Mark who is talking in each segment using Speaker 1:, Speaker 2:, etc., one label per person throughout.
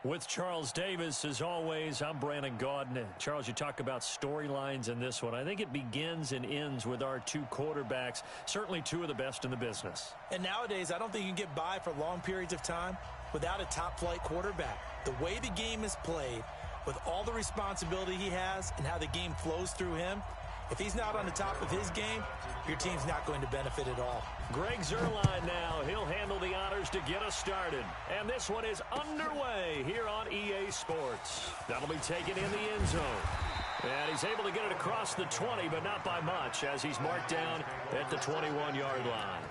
Speaker 1: With Charles Davis, as always, I'm Brandon Gaudin. Charles, you talk about storylines in this one. I think it begins and ends with our two quarterbacks, certainly two of the best in the business.
Speaker 2: And nowadays, I don't think you can get by for long periods of time without a top-flight quarterback. The way the game is played, with all the responsibility he has and how the game flows through him, if he's not on the top of his game, your team's not going to benefit at all.
Speaker 1: Greg Zuerlein now. He'll handle the honors to get us started. And this one is underway here on EA Sports. That'll be taken in the end zone. And he's able to get it across the 20, but not by much, as he's marked down at the 21-yard line.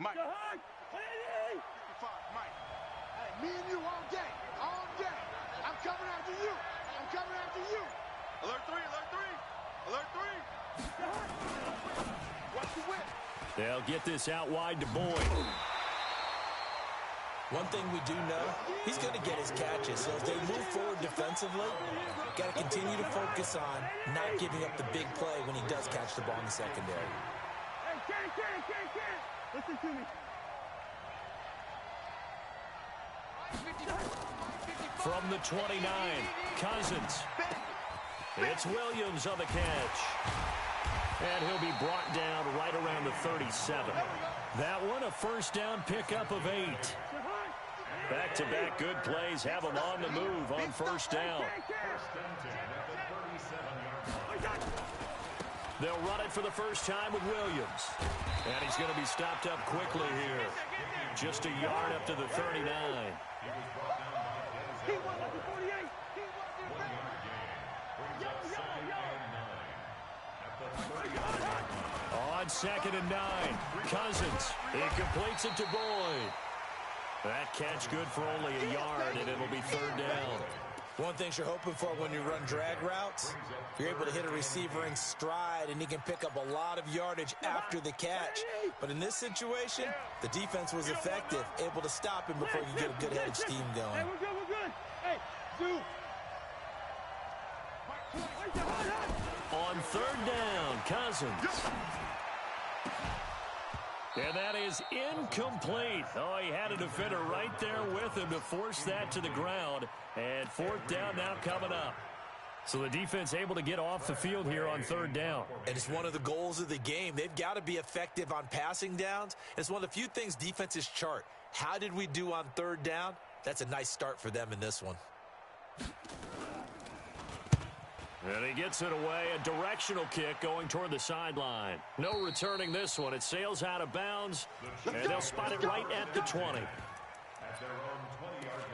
Speaker 3: Mike. Mike. Hey, me and you all day. All day. I'm coming after you. I'm coming after you. Alert 3, alert 3. Alert 3. Watch the whip.
Speaker 1: They'll get this out wide to Boyd.
Speaker 2: One thing we do know, he's going to get his catches. So if they move forward defensively, got to continue to focus on not giving up the big play when he does catch the ball in the secondary.
Speaker 3: Hey, Ken. Listen to me.
Speaker 1: From the 29, Cousins. It's Williams on the catch. And he'll be brought down right around the 37. That one, a first down pickup of 8. Back-to-back good plays have him on the move on first down. They'll run it for the first time with Williams. And he's going to be stopped up quickly here. Just a yard up to the 39. On 2nd and 9, Cousins. He completes it to Boyd. That catch good for only a yard, and it'll be 3rd down.
Speaker 2: One thing you're hoping for when you run drag routes, you're able to hit a receiver in stride, and he can pick up a lot of yardage after the catch. But in this situation, the defense was effective, able to stop him before you get a good head of steam going.
Speaker 3: Hey, we're good. Hey, Zoo.
Speaker 1: On 3rd down, Cousins. And that is incomplete. Oh, he had a defender right there with him to force that to the ground. And 4th down now coming up. So the defense able to get off the field here on 3rd down.
Speaker 2: And it's one of the goals of the game. They've got to be effective on passing downs. It's one of the few things defenses chart. How did we do on 3rd down? That's a nice start for them in this one.
Speaker 1: And he gets it away, a directional kick going toward the sideline. No returning this one. It sails out of bounds, and they'll spot it right at the 20.
Speaker 4: At their own 20-yard line.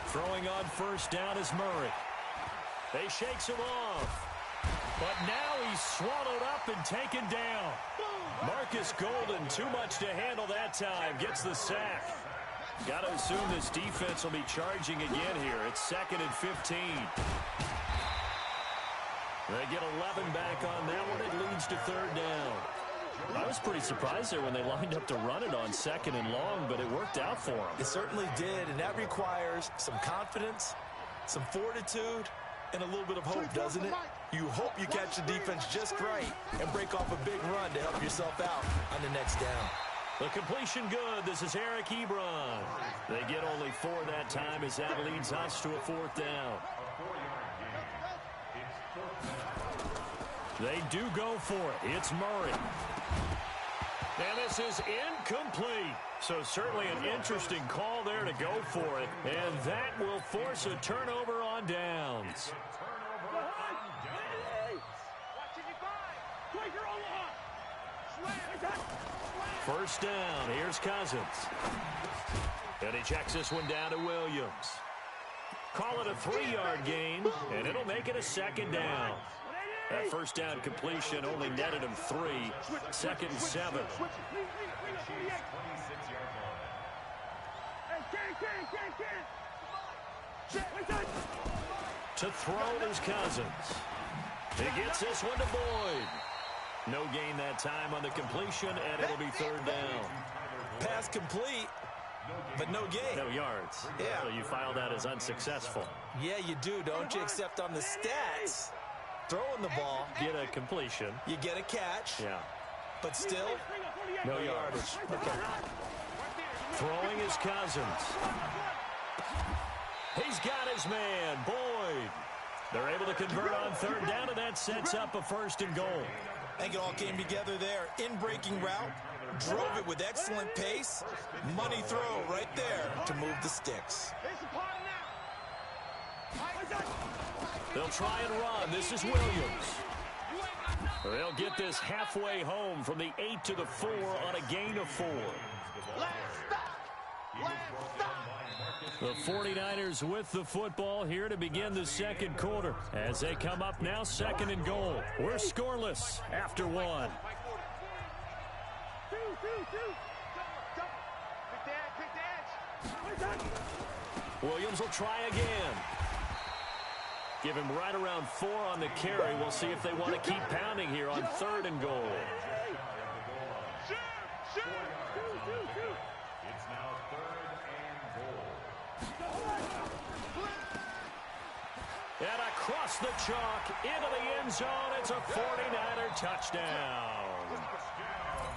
Speaker 1: Throwing on first down is Murray. They shakes him off. But now he's swallowed up and taken down. Marcus Golden, too much to handle that time, gets the sack. Got to assume this defense will be charging again here. It's 2nd and 15. They get 11 back on that one. It leads to 3rd down. I was pretty surprised there when they lined up to run it on 2nd and long, but it worked out for them.
Speaker 2: It certainly did, and that requires some confidence, some fortitude, and a little bit of hope, doesn't it? You hope you catch the defense just right and break off a big run to help yourself out on the next down.
Speaker 1: The completion good. This is Eric Ebron. They get only 4 that time as that leads us to a 4th down. They do go for it. It's Murray. And this is incomplete. So certainly an interesting call there to go for it. And that will force a turnover on downs. First down. Here's Cousins. And he checks this one down to Williams. Call it a 3-yard gain, and it'll make it a second down. That first down completion only netted him 3. Second and 7. To throw is Cousins. He gets this one to Boyd. No gain that time on the completion, and it'll be third down.
Speaker 2: Pass complete, but no gain.
Speaker 1: No yards.
Speaker 2: Yeah.
Speaker 1: So you file that as unsuccessful.
Speaker 2: Yeah, you do, don't you? Except on the stats, throwing the ball,
Speaker 1: Get a completion.
Speaker 2: you get a catch,
Speaker 1: Yeah.
Speaker 2: but still,
Speaker 1: No yardage.
Speaker 2: Okay.
Speaker 1: Throwing is Cousins. He's got his man, Boyd. They're able to convert on third down, and that sets up a first and goal.
Speaker 2: I think it all came together there. In-breaking route, drove it with excellent pace. Money throw right there to move the sticks.
Speaker 1: They'll try and run. This is Williams. They'll get this halfway home from the 8 to the 4 on a gain of 4. The 49ers with the football here to begin the second quarter as they come up now second and goal. We're scoreless after 1. Williams will try again. Give him right around 4 on the carry. We'll see if they want to keep pounding here on third and goal.
Speaker 4: It's now third and goal.
Speaker 1: And across the chalk, into the end zone, it's a 49er touchdown.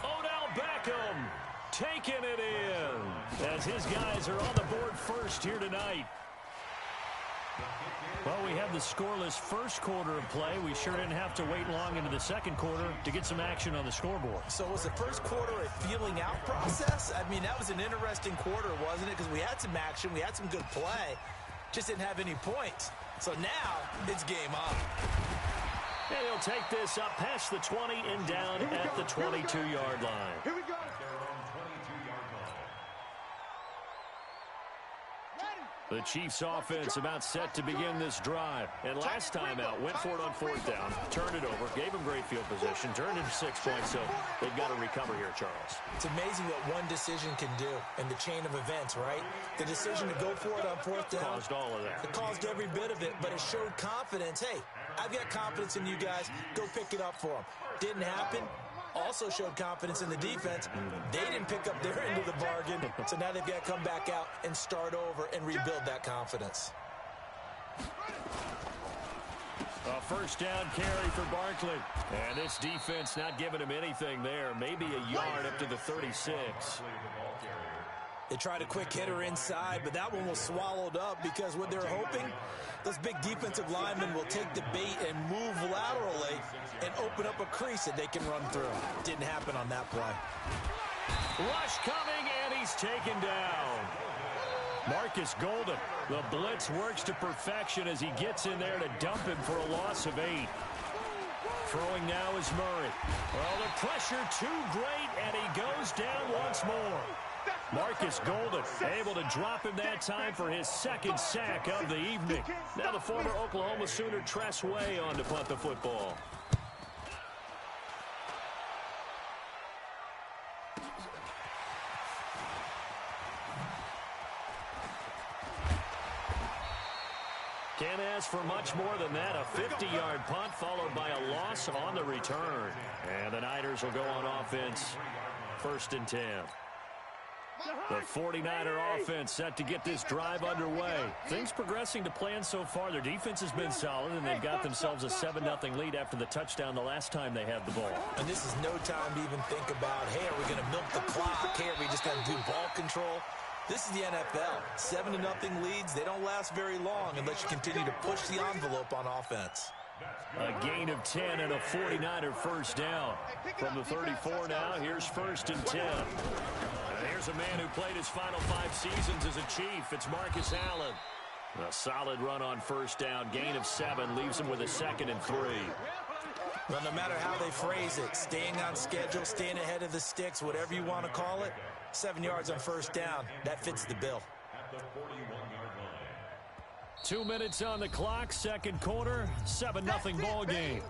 Speaker 1: Odell Beckham taking it in as his guys are on the board first here tonight. Well, we have the scoreless first quarter of play. We sure didn't have to wait long into the second quarter to get some action on the scoreboard.
Speaker 2: So was the first quarter a feeling out process? I mean, that was an interesting quarter, wasn't it? Because we had some action, we had some good play, just didn't have any points. So now it's game on.
Speaker 1: And he'll take this up past the 20 and down at the 22-yard line.
Speaker 3: Here we go.
Speaker 1: The Chiefs offense about set to begin this drive. And last time out, went for it on fourth down, turned it over, gave them great field position, turned into 6 points, so they've got to recover here, Charles.
Speaker 2: It's amazing what one decision can do in the chain of events, right? The decision to go for it on fourth down.
Speaker 1: Caused all of that.
Speaker 2: It caused every bit of it, but it showed confidence. Hey, I've got confidence in you guys. Go pick it up for them. Didn't happen. Also showed confidence in the defense. They didn't pick up their end of the bargain, so now they've got to come back out and start over and rebuild that confidence.
Speaker 1: A first down carry for Barkley. And this defense not giving him anything there. Maybe a yard up to the 36.
Speaker 2: They tried a quick hitter inside, but that one was swallowed up because what they're hoping, those big defensive linemen will take the bait and move laterally and open up a crease that they can run through. Didn't happen on that play.
Speaker 1: Rush coming, and he's taken down. Marcus Golden. The blitz works to perfection as he gets in there to dump him for a loss of 8. Throwing now is Murray. Well, the pressure too great, and he goes down once more. Marcus Golden able to drop him that time for his second sack of the evening. Now the former Oklahoma Sooner Tress Way on to punt the football. Can't ask for much more than that. A 50-yard punt followed by a loss on the return. And the Niners will go on offense. First and 10. The 49er offense set to get this drive underway. Things progressing to plan so far. Their defense has been solid, and they've got themselves a 7-0 lead after the touchdown the last time they had the ball.
Speaker 2: And this is no time to even think about, hey, are we going to milk the clock? Hey, are we just going to do ball control? This is the NFL. 7-0 leads. They don't last very long unless you continue to push the envelope on offense.
Speaker 1: A gain of 10 and a 49er first down. From the 34 now, here's 1st and 10. And here's a man who played his final 5 seasons as a Chief. It's Marcus Allen. A solid run on first down. Gain of 7 leaves him with a 2nd and 3.
Speaker 2: Well, no matter how they phrase it, staying on schedule, staying ahead of the sticks, whatever you want to call it, 7 yards on first down, that fits the bill.
Speaker 4: At the 41-yard line.
Speaker 1: 2 minutes on the clock, second quarter, 7-0 ball game.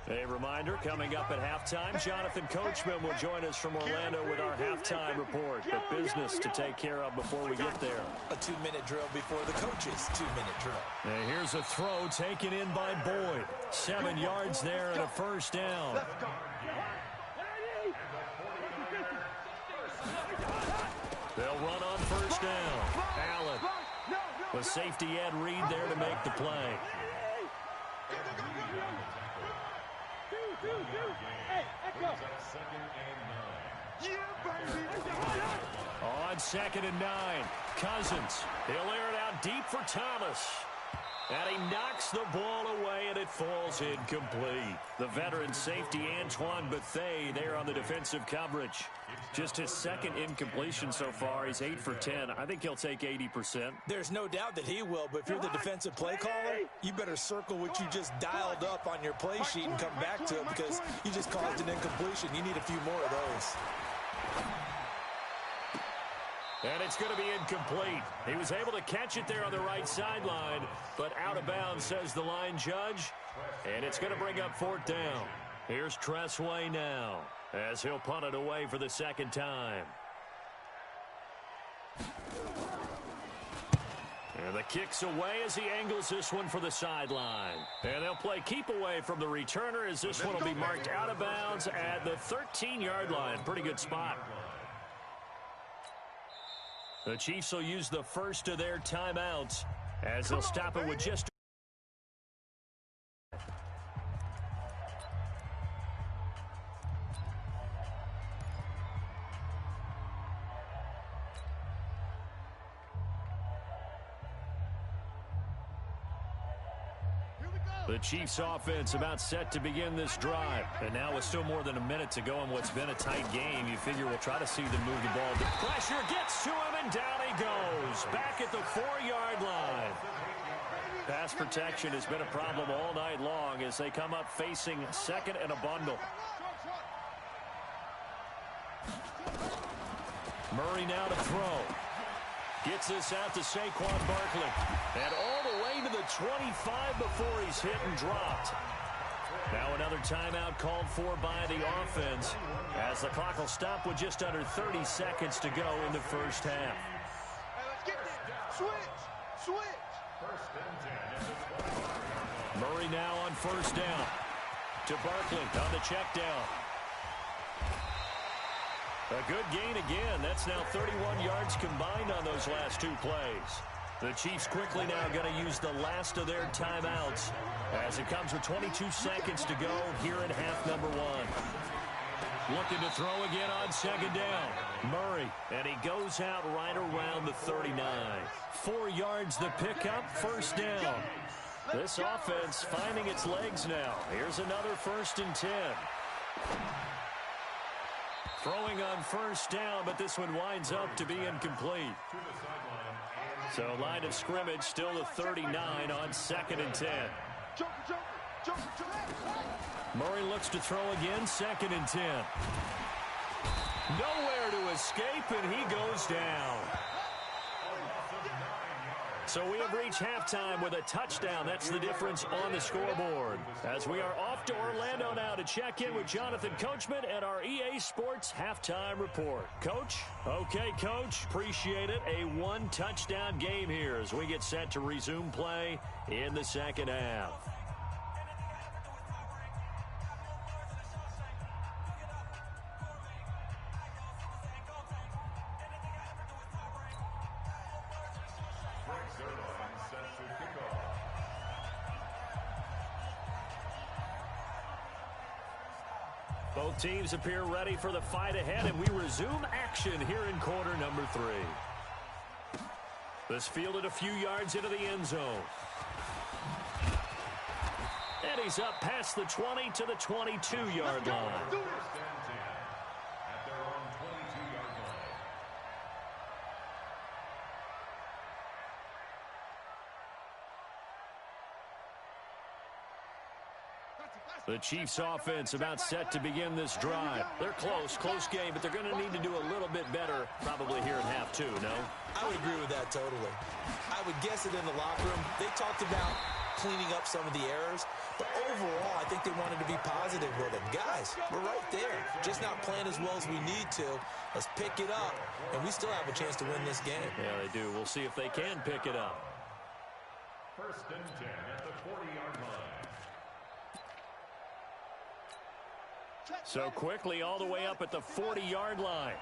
Speaker 1: A reminder, coming up at halftime, Jonathan Coachman will join us from Orlando with our halftime report. But business to take care of before we get there.
Speaker 2: A 2-minute drill before the coach's 2-minute drill.
Speaker 1: And here's a throw taken in by Boyd. 7 yards there and a first down. They'll run on first down. Allen. The safety Ed Reed there to make the play. On 2nd and 9, Cousins. He'll air it out deep for Thomas. And he knocks the ball away, and it falls incomplete. The veteran safety, Antoine Bethea, there on the defensive coverage. Just his 2nd incompletion so far. He's 8 for 10. I think he'll take 80%.
Speaker 2: There's no doubt that he will, but if you're the defensive play caller, you better circle what you just dialed up on your play sheet and come back to it because you just caused an incompletion. You need a few more of those.
Speaker 1: And it's going to be incomplete. He was able to catch it there on the right sideline, but out of bounds, says the line judge. And it's going to bring up 4th down. Here's Tressway now, as he'll punt it away for the 2nd time. And the kick's away as he angles this one for the sideline. And they'll play keep away from the returner as this one will be marked out of bounds at the 13-yard line. Pretty good spot. The Chiefs will use the first of their timeouts as they'll stop it with just... The Chiefs offense about set to begin this drive. And now with still more than a minute to go in what's been a tight game, you figure we'll try to see them move the ball. The pressure gets to him, and down he goes. Back at the 4-yard line. Pass protection has been a problem all night long as they come up facing 2nd and a bundle. Murray now to throw. Gets this out to Saquon Barkley. And all the way to the 25 before he's hit and dropped. Now another timeout called for by the offense as the clock will stop with just under 30 seconds to go in the first half.
Speaker 3: Hey, let's get this. Switch.
Speaker 1: Murray now on first down. To Barkley on the check down. A good gain again. That's now 31 yards combined on those last 2 plays. The Chiefs quickly now going to use the last of their timeouts as it comes with 22 seconds to go here in half number 1. Looking to throw again on 2nd down. Murray, and he goes out right around the 39. 4 yards the pickup, first down. This offense finding its legs now. Here's another 1st and 10. Throwing on first down, but this one winds up to be incomplete. So line of scrimmage still the 39 on 2nd and 10. Murray looks to throw again, 2nd and 10. Nowhere to escape, and he goes down. So we have reached halftime with a touchdown. That's the difference on the scoreboard. As we are off to Orlando now to check in with Jonathan Coachman and our EA Sports halftime report. Coach? Okay, Coach. Appreciate it. A 1-touchdown game here as we get set to resume play in the second half. Both teams appear ready for the fight ahead, and we resume action here in quarter number 3. This fielded a few yards into the end zone. And he's up past the 20 to the 22-yard line.
Speaker 4: First and 10 at their own 22-yard line.
Speaker 1: The Chiefs offense about set to begin this drive. They're close game, but they're going to need to do a little bit better probably here in half two, no?
Speaker 2: I would agree with that totally. I would guess it in the locker room. They talked about cleaning up some of the errors, but overall, I think they wanted to be positive with it. Guys, we're right there. Just not playing as well as we need to. Let's pick it up, and we still have a chance to win this game.
Speaker 1: Yeah, they do. We'll see if they can pick it up.
Speaker 4: First and 10 at the 40-yard line.
Speaker 1: So quickly all the way up at the 40-yard line.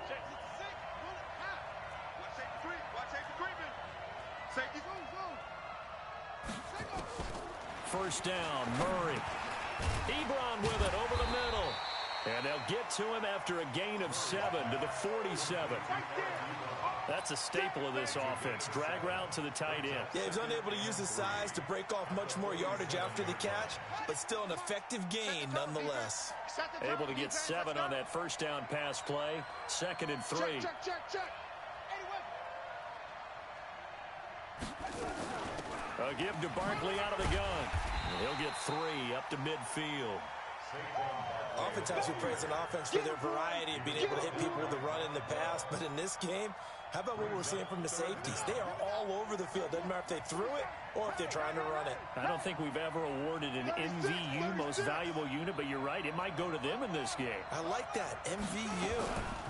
Speaker 1: First down, Murray. Ebron with it over the middle. And they'll get to him after a gain of 7 to the 47. That's a staple of this offense. Drag route to the tight end.
Speaker 2: Yeah, he was unable to use his size to break off much more yardage after the catch, but still an effective gain nonetheless.
Speaker 1: Able to get 7 on that first down pass play. 2nd and 3. A give to Barkley out of the gun. And he'll get 3 up to midfield.
Speaker 2: Oftentimes we praise an offense for their variety of being able to hit people with the run in the pass, but in this game, how about what we're seeing from the safeties? They are all over the field. Doesn't matter if they threw it or if they're trying to run it.
Speaker 1: I don't think we've ever awarded an MVU, most valuable unit, but you're right, it might go to them in this game.
Speaker 2: I like that, MVU.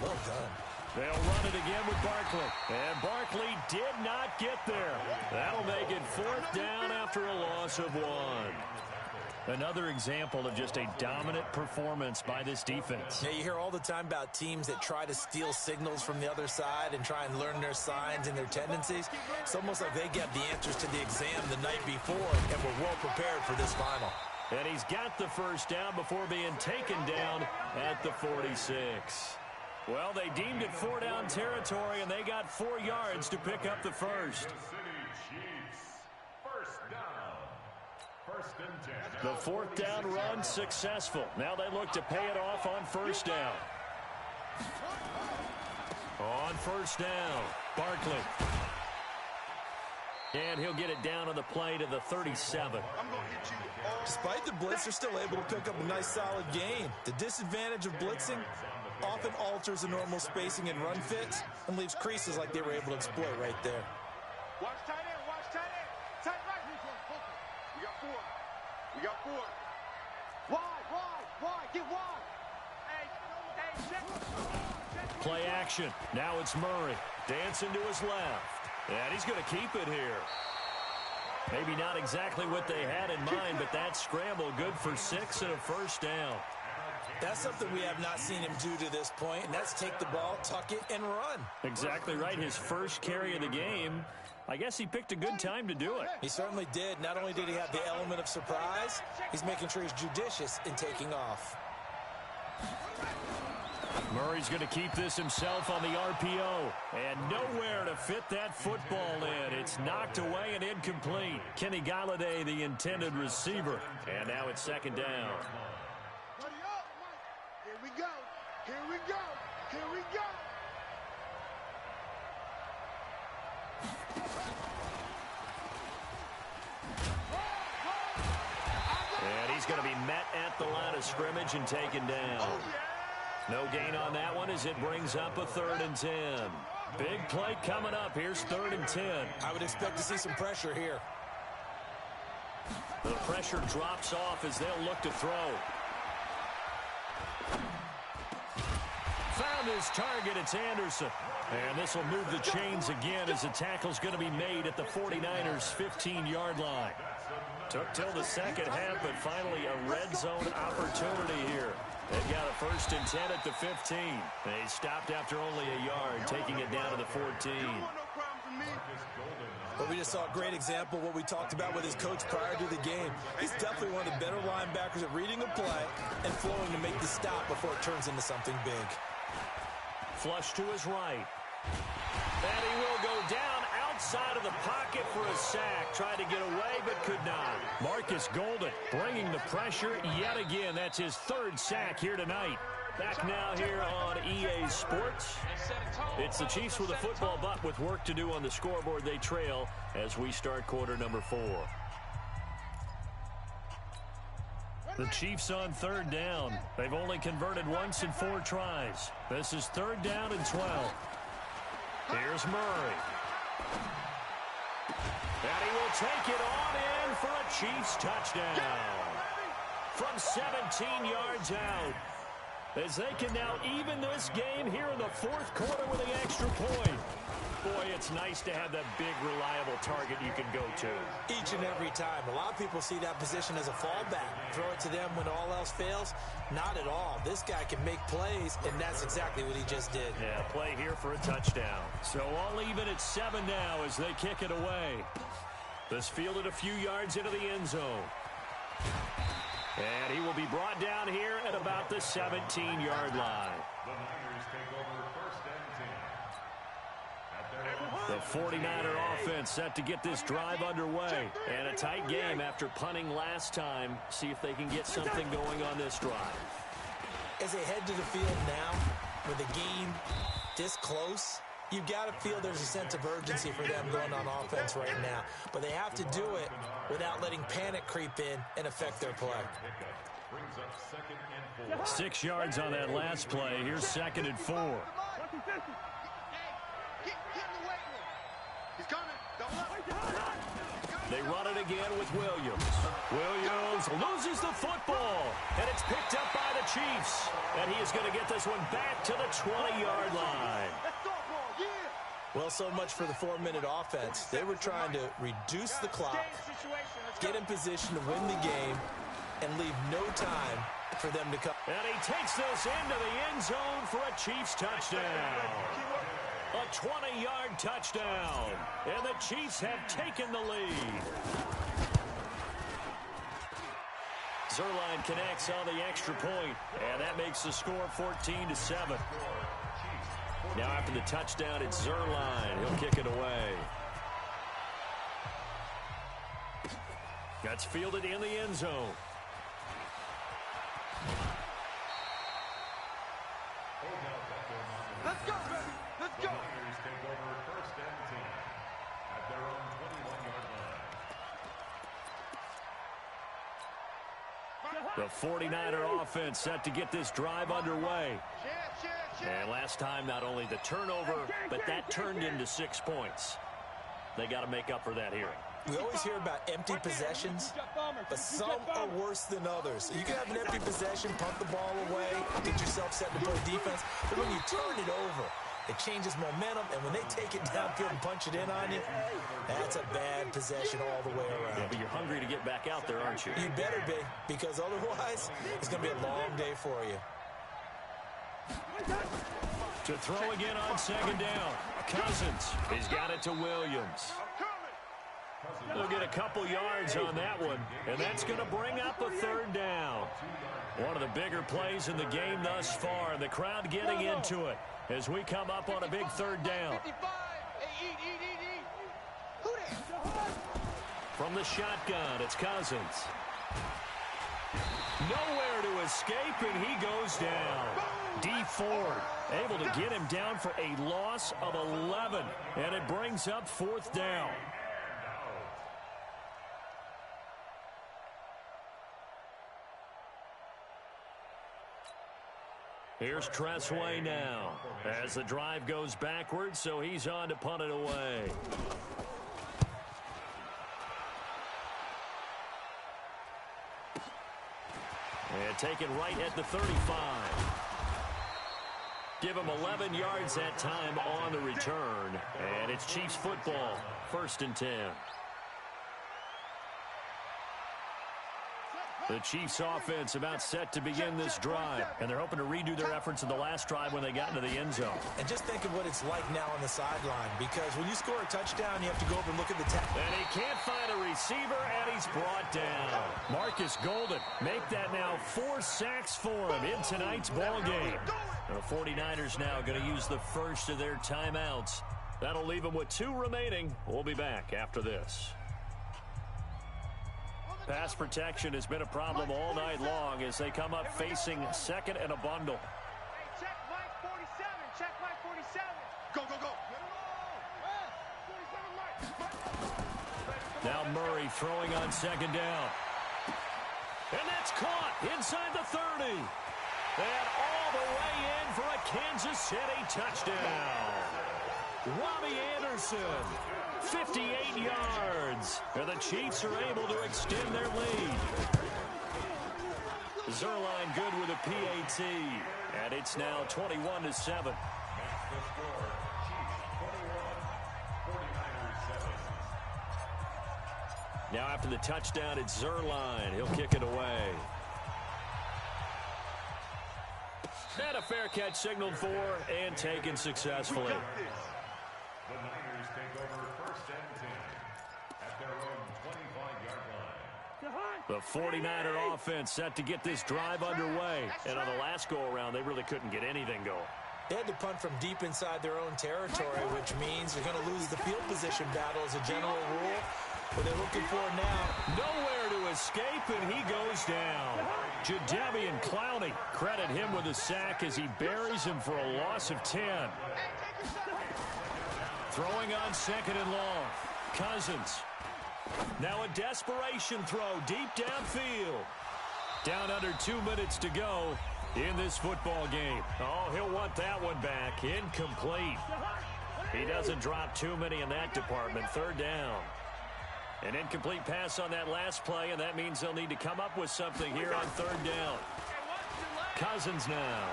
Speaker 2: Well done.
Speaker 1: They'll run it again with Barkley. And Barkley did not get there. That'll make it 4th down after a loss of 1. Another example of just a dominant performance by this defense.
Speaker 2: Yeah, you hear all the time about teams that try to steal signals from the other side and try and learn their signs and their tendencies. It's almost like they get the answers to the exam the night before and were well prepared for this final.
Speaker 1: And he's got the first down before being taken down at the 46. Well, they deemed it 4-down territory, and they got 4 yards to pick up the first. The 4th down run successful. Now they look to pay it off on first down. On first down, Barkley. And he'll get it down on the play to the 37.
Speaker 2: Despite the blitz, they're still able to pick up a nice solid gain. The disadvantage of blitzing often alters the normal spacing and run fits and leaves creases like they were able to exploit right there.
Speaker 3: Watch tight end, watch tight end. Tight right. We got 4. We got 4. Wide. Get wide. Hey, check.
Speaker 1: Play action. Now it's Murray. Dancing to his left. And he's going to keep it here. Maybe not exactly what they had in mind, but that scramble good for 6 and a first down.
Speaker 2: That's something we have not seen him do to this point, and that's take the ball, tuck it, and run.
Speaker 1: Exactly right. His first carry of the game. I guess he picked a good time to do it.
Speaker 2: He certainly did. Not only did he have the element of surprise, he's making sure he's judicious in taking off.
Speaker 1: Murray's going to keep this himself on the RPO. And nowhere to fit that football in. It's knocked away and incomplete. Kenny Galladay, the intended receiver. And now it's 2nd down.
Speaker 3: Here we go.
Speaker 1: And he's going to be met at the line of scrimmage and taken down. No gain on that one as it brings up a 3rd and 10. Big play coming up. Here's 3rd and 10.
Speaker 2: I would expect to see some pressure here.
Speaker 1: The pressure drops off as they'll look to throw. Found his target. It's Anderson. And this will move the chains again as the tackle's going to be made at the 49ers' 15-yard line. Took till the second half, but finally a red zone opportunity here. They've got a 1st and 10 at the 15. They stopped after only a yard, taking it down to the 14.
Speaker 2: But we just saw a great example of what we talked about with his coach prior to the game. He's definitely one of the better linebackers at reading a play and flowing to make the stop before it turns into something big.
Speaker 1: Flush to his right. And he will go down outside of the pocket for a sack. Tried to get away, but could not. Marcus Golden bringing the pressure yet again. That's his third sack here tonight. Back now here on EA Sports. It's the Chiefs with a football, but with work to do on the scoreboard. They trail as we start quarter number 4. The Chiefs on third down. They've only converted once in 4 tries. This is third down and 12. Here's Murray. And he will take it on in for a Chiefs touchdown. From 17 yards out. As they can now even this game here in the fourth quarter with the extra point. Boy, it's nice to have that big, reliable target you can go to.
Speaker 2: Each and every time. A lot of people see that position as a fallback. Throw it to them when all else fails. Not at all. This guy can make plays, and that's exactly what he just did.
Speaker 1: Yeah, play here for a touchdown. So all even at 7 now as they kick it away. This fielded a few yards into the end zone. And he will be brought down here at about the 17-yard line.
Speaker 4: The Niners take over first and 10.
Speaker 1: The 49er offense set to get this drive underway. And a tight game after punting last time. See if they can get something going on this drive.
Speaker 2: As they head to the field now, with the game this close, you've got to feel there's a sense of urgency for them going on offense right now. But they have to do it without letting panic creep in and affect their play.
Speaker 1: 6 yards on that last play. Here's 2nd and 4. They run it again with Williams. Williams loses the football, and it's picked up by the Chiefs. And he is going to get this one back to the 20-yard line.
Speaker 2: Well, so much for the 4-minute offense. They were trying to reduce the clock, get in position to win the game, and leave no time for them to come.
Speaker 1: And he takes this into the end zone for a Chiefs touchdown. A 20-yard touchdown. And the Chiefs have taken the lead. Zerline connects on the extra point, and that makes the score 14-7. Now after the touchdown, it's Zerline. He'll kick it away. That's fielded in the end zone.
Speaker 3: Let's go, baby. Let's go.
Speaker 4: Niners take over first and 10 at their own 21-yard line.
Speaker 1: The 49er offense set to get this drive underway. And last time, not only the turnover, but that turned into 6 points. They got to make up for that here.
Speaker 2: We always hear about empty possessions, but some are worse than others. You can have an empty possession, punt the ball away, get yourself set to play defense, but when you turn it over, it changes momentum, and when they take it downfield and punch it in on you, that's a bad possession all the way around.
Speaker 1: Yeah, but you're hungry to get back out there, aren't you?
Speaker 2: You better be, because otherwise, it's going to be a long day for you.
Speaker 1: To throw again on 2nd down. Cousins. He's got it to Williams. We'll get a couple yards on that one, and that's going to bring up a 3rd down. One of the bigger plays in the game thus far, and the crowd getting into it as we come up on a big 3rd down. From the shotgun, it's Cousins. Nowhere to escape, and he goes down. D Ford able to get him down for a loss of 11, and it brings up 4th down. Here's Tressway now as the drive goes backwards, so he's on to punt it away. And taken right at the 35. Give him 11 yards that time on the return. And it's Chiefs football, 1st and 10. The Chiefs offense about set to begin this drive. And they're hoping to redo their efforts in the last drive when they got into the end zone.
Speaker 2: And just think of what it's like now on the sideline, because when you score a touchdown, you have to go over and look at the
Speaker 1: And he can't find a receiver, and he's brought down. Marcus Golden make that now 4 sacks for him in tonight's ball game. The 49ers now going to use the first of their timeouts That'll leave him with 2 remaining. We'll be back after this. Pass protection has been a problem all night long as they come up facing second and a bundle.
Speaker 3: Hey, check Mike 47. Check Mike 47. Go, go, go.
Speaker 1: Now Murray throwing on second down. And that's caught inside the 30. And all the way in for a Kansas City touchdown. Robbie Anderson, 58 yards. And the Chiefs are able to extend their lead. Zerline good with a PAT. And it's now 21-7.
Speaker 4: That's the score. Chiefs 21, 49ers 7.
Speaker 1: Now after the touchdown, it's Zerline. He'll kick it away. And a fair catch signaled for and taken successfully.
Speaker 4: The Niners take over 1st and 10 at their own 25-yard line.
Speaker 1: The 49er offense set to get this drive underway. And on the last go-around, they really couldn't get anything going.
Speaker 2: They had to punt from deep inside their own territory, which means they're going to lose the field position battle as a general rule. What they're looking for now.
Speaker 1: Nowhere to escape, and he goes down. Jadeveon Clowney, credit him with a sack as he buries him for a loss of 10. Throwing on second and long. Cousins. Now a desperation throw deep downfield. Down under 2 minutes to go in this football game. Oh, he'll want that one back. Incomplete. He doesn't drop too many in that department. 3rd down. An incomplete pass on that last play, and that means they'll need to come up with something here on 3rd down. Cousins now.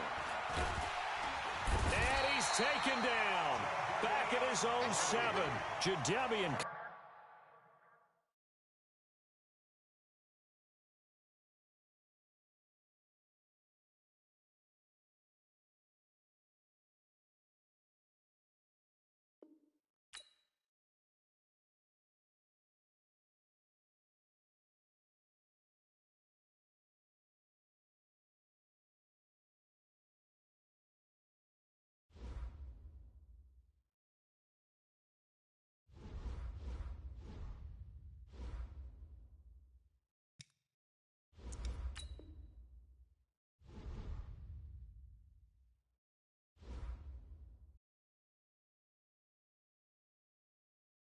Speaker 1: And he's taken down. Back at his own 7. Jadeveon